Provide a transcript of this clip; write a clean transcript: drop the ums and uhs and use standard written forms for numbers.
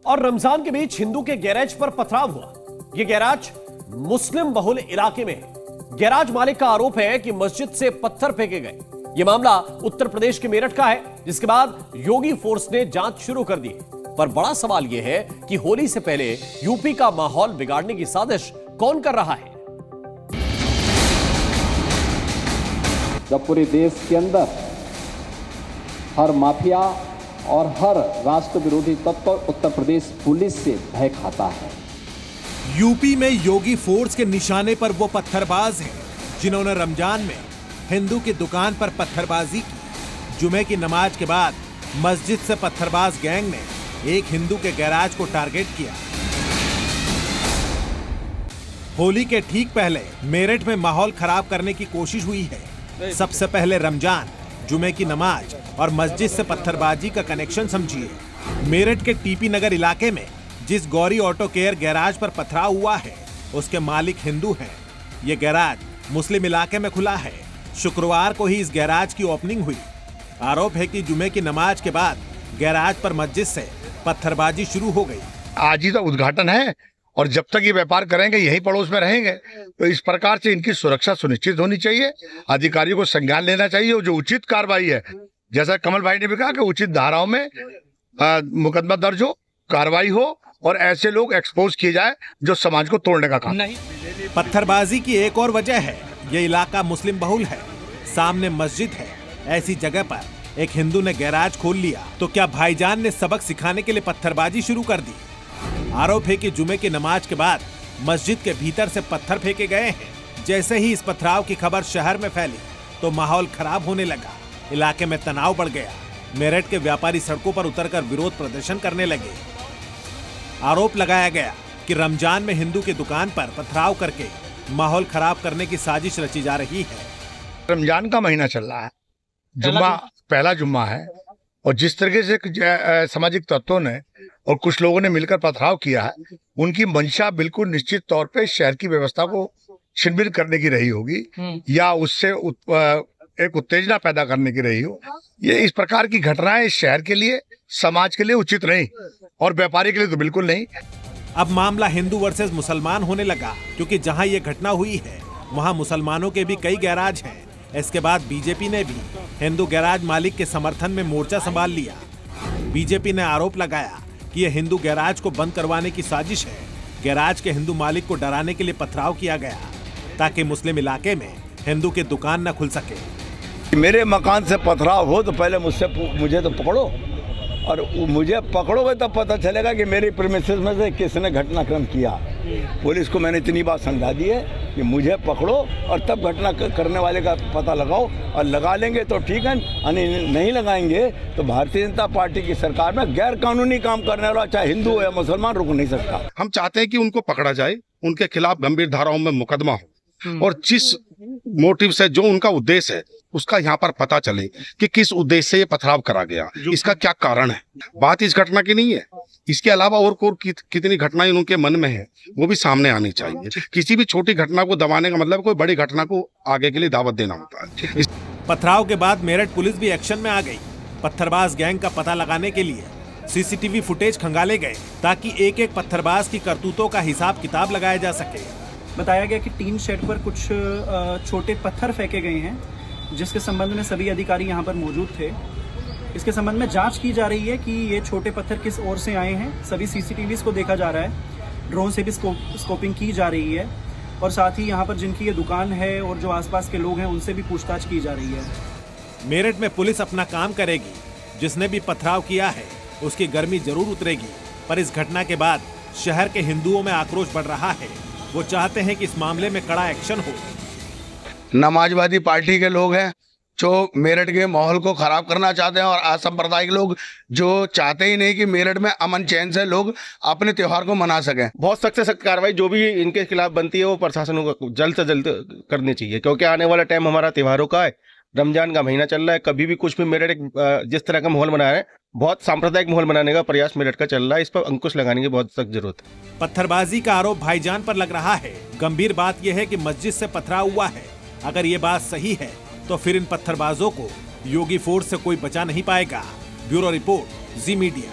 और रमजान के बीच हिंदू के गैरेज पर पथराव हुआ। यह गैराज मुस्लिम बहुल इलाके में है। गैराज मालिक का आरोप है कि मस्जिद से पत्थर फेंके गए। यह मामला उत्तर प्रदेश के मेरठ का है, जिसके बाद योगी फोर्स ने जांच शुरू कर दी। पर बड़ा सवाल यह है कि होली से पहले यूपी का माहौल बिगाड़ने की साजिश कौन कर रहा है। जब पूरे देश के अंदर हर माफिया और हर राष्ट्र विरोधी तत्व उत्तर प्रदेश पुलिस से भय खाता है। यूपी में योगी फोर्स के निशाने पर वो पत्थरबाज हैं जिन्होंने रमजान में हिंदू की दुकान पर पत्थरबाजी की। जुमे की नमाज के बाद मस्जिद से पत्थरबाज गैंग ने एक हिंदू के गैराज को टारगेट किया। होली के ठीक पहले मेरठ में माहौल खराब करने की कोशिश हुई है। सबसे पहले रमजान, जुमे की नमाज और मस्जिद से पत्थरबाजी का कनेक्शन समझिए। मेरठ के टीपी नगर इलाके में जिस गौरी ऑटो केयर गैराज पर पथराव हुआ है, उसके मालिक हिंदू हैं। ये गैराज मुस्लिम इलाके में खुला है। शुक्रवार को ही इस गैराज की ओपनिंग हुई। आरोप है कि जुमे की नमाज के बाद गैराज पर मस्जिद से पत्थरबाजी शुरू हो गई। आज ही तो उद्घाटन है और जब तक ये व्यापार करेंगे, यही पड़ोस में रहेंगे, तो इस प्रकार से इनकी सुरक्षा सुनिश्चित होनी चाहिए। अधिकारियों को संज्ञान लेना चाहिए, जो उचित कार्रवाई है, जैसा कमल भाई ने भी कहा कि उचित धाराओं में मुकदमा दर्ज हो, कार्रवाई हो और ऐसे लोग एक्सपोज किए जाए जो समाज को तोड़ने का काम नहीं। पत्थरबाजी की एक और वजह है, ये इलाका मुस्लिम बहुल है, सामने मस्जिद है। ऐसी जगह पर एक हिंदू ने गैराज खोल लिया तो क्या भाईजान ने सबक सिखाने के लिए पत्थरबाजी शुरू कर दी। आरोप है कि जुमे की नमाज के बाद मस्जिद के भीतर से पत्थर फेंके गए हैं। जैसे ही इस पथराव की खबर शहर में फैली तो माहौल खराब होने लगा। इलाके में तनाव बढ़ गया। मेरठ के व्यापारी सड़कों पर उतरकर विरोध प्रदर्शन करने लगे। आरोप लगाया गया कि रमजान में हिंदू की दुकान पर पथराव करके माहौल खराब करने की साजिश रची जा रही है। रमजान का महीना चल रहा है, पहला जुम्मा है और जिस तरीके से सामाजिक तत्वों ने और कुछ लोगों ने मिलकर पथराव किया है, उनकी मंशा बिल्कुल निश्चित तौर पे शहर की व्यवस्था को छिनभिन करने की रही होगी या उससे एक उत्तेजना पैदा करने की रही हो। ये इस प्रकार की घटनाएं इस शहर के लिए, समाज के लिए उचित नहीं और व्यापारी के लिए तो बिल्कुल नहीं। अब मामला हिंदू वर्सेस मुसलमान होने लगा, क्योंकि जहां ये घटना हुई है वहां मुसलमानों के भी कई गैराज हैं। इसके बाद बीजेपी ने भी हिंदू गैराज मालिक के समर्थन में मोर्चा संभाल लिया। बीजेपी ने आरोप लगाया कि यह हिंदू गैराज को बंद करवाने की साजिश है। गैराज के हिंदू मालिक को डराने के लिए पथराव किया गया ताकि मुस्लिम इलाके में हिंदू की दुकान न खुल सके। मेरे मकान से पथराव हो तो पहले मुझे तो पकड़ो, और मुझे पकड़ोगे तब पता चलेगा कि मेरी प्रीमिसेस में से किसने घटनाक्रम किया। पुलिस को मैंने इतनी बात समझा दी है कि मुझे पकड़ो और तब घटना करने वाले का पता लगाओ, और लगा लेंगे तो ठीक है, नहीं लगाएंगे तो भारतीय जनता पार्टी की सरकार में गैर कानूनी काम करने वाला चाहे हिंदू हो या मुसलमान रुक नहीं सकता। हम चाहते हैं कि उनको पकड़ा जाए, उनके खिलाफ गंभीर धाराओं में मुकदमा हो और जिस मोटिव से, जो उनका उद्देश्य है, उसका यहाँ पर पता चले कि किस उद्देश्य से ये पथराव करा गया, इसका क्या कारण है। बात इस घटना की नहीं है, इसके अलावा और कितनी घटनाएं उनके मन में है वो भी सामने आनी चाहिए। किसी भी छोटी घटना को दबाने का मतलब कोई बड़ी घटना को आगे के लिए दावत देना होता है। पथराव के बाद मेरठ पुलिस भी एक्शन में आ गई। पत्थरबाज गैंग का पता लगाने के लिए सीसीटीवी फुटेज खंगाले गए ताकि एक एक पत्थरबाज की करतूतों का हिसाब किताब लगाया जा सके। बताया गया कि टीन शेड पर कुछ छोटे पत्थर फेंके गए हैं, जिसके संबंध में सभी अधिकारी यहां पर मौजूद थे। इसके संबंध में जांच की जा रही है कि ये छोटे पत्थर किस ओर से आए हैं। सभी सीसीटीवीज को देखा जा रहा है, ड्रोन से भी स्कोपिंग की जा रही है, और साथ ही यहां पर जिनकी ये दुकान है और जो आसपास के लोग हैं उनसे भी पूछताछ की जा रही है। मेरठ में पुलिस अपना काम करेगी। जिसने भी पथराव किया है उसकी गर्मी जरूर उतरेगी। पर इस घटना के बाद शहर के हिंदुओं में आक्रोश बढ़ रहा है। वो चाहते हैं कि इस मामले में कड़ा एक्शन हो। समाजवादी पार्टी के लोग हैं जो मेरठ के माहौल को खराब करना चाहते हैं, और असांप्रदायिक लोग जो चाहते ही नहीं कि मेरठ में अमन चैन से लोग अपने त्योहार को मना सकें। बहुत सख्त से सख्त कार्रवाई जो भी इनके खिलाफ बनती है वो प्रशासन को जल्द से जल्द करनी चाहिए, क्योंकि आने वाला टाइम हमारा त्योहारों का है। रमजान का महीना चल रहा है। कभी भी कुछ भी मेरठ जिस तरह का माहौल बना रहे हैं, बहुत सांप्रदायिक माहौल बनाने का प्रयास मेरठ का चल रहा है। इस पर अंकुश लगाने की बहुत सख्त जरूरत है। पत्थरबाजी का आरोप भाईजान पर लग रहा है। गंभीर बात यह है कि मस्जिद से पथराव हुआ है। अगर ये बात सही है तो फिर इन पत्थरबाजों को योगी फोर्स से कोई बचा नहीं पाएगा। ब्यूरो रिपोर्ट, जी मीडिया।